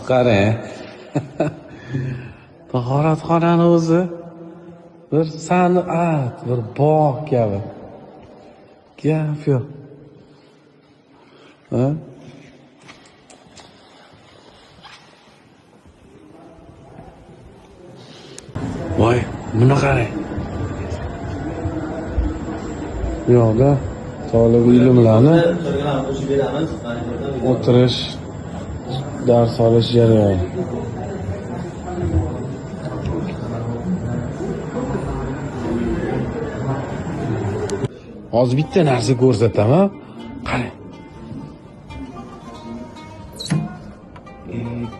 Qarang. Tahoratxonani o'zi bir san'at, bir bog' kabi. Gap yo'q. Ha? Voy, buni qarang. Bu yoqda tolib ilmlarni o'tirish, dars olish jarayoni. Hozir bitta narsa ko'rsataman. Qarang.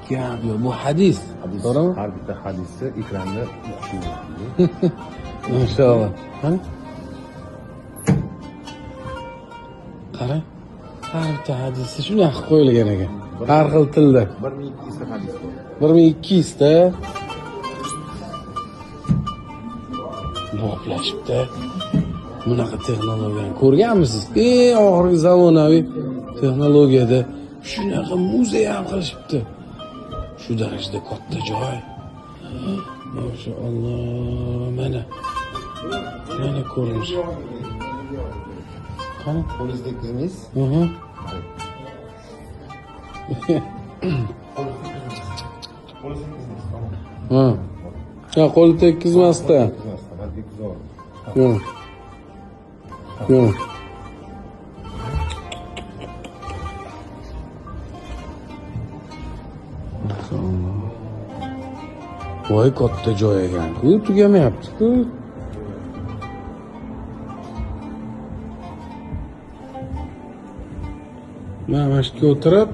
Gap yo'q, bu hadis. To'g'rimi? Har bitta hadisni ekranda o'qishingiz. Inshaalloh. Qarang. Har bitta hadisda shunday qilib qo'yilgan ekan. Har xil tilda. 1200 ta hadis bor. 1200 ta boplashibdi. Bunaqa texnologiyani ko'rganmisiz? Eng oxirgi zamonaviy texnologiyada shunaqa muzey ham qilishibdi. Shu darajada katta joy. Maşallah. Mana ko'rinish. Qani? Qo'lingizda qizingiz. Ya qo'li tekkizmasda. Yo'q. Yo'q. Voy katta joy ekan-ku, tugamayapti-ku. Mana shu yerga o'tirib,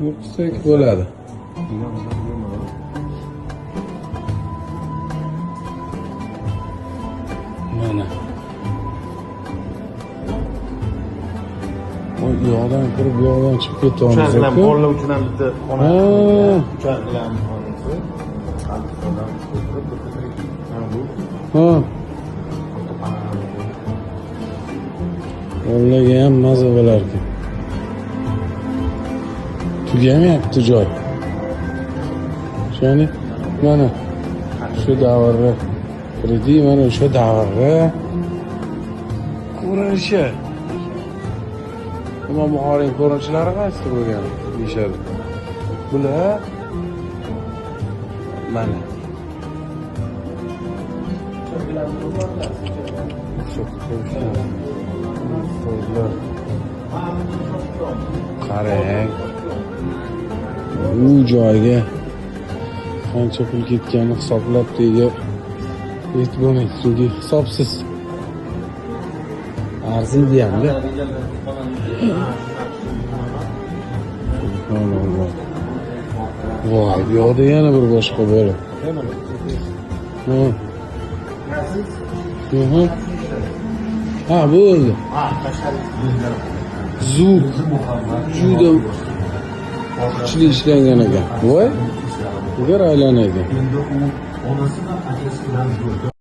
yurtsak bo'ladi. Mana. Voy, bu yoqdan kirib, bu yoqdan chiqib ketamiz. Ular bilan bolalar uchun ham bitta xona. Ular bilan xonasi. Ha. Bolalarga ham maza bo'larkan. Tugamayapti joy. Shani mana shu davrda kirdi, mana shu davrda ko'rinishi. Imom Buxoriyning ko'rinishlari qaysi bo'lgan deyishadi. Bular mana qarang, u joyga qancha pul ketganini hisoblab deyga yetib bo'lmaydi, chunki hisobsiz arziydi hamda. Voy, bu yoqda yana bir boshqa bola. Ha, bo'ldi. Zuk juda kuchli ishlangan ekan. Voy, agar aylanar ekan.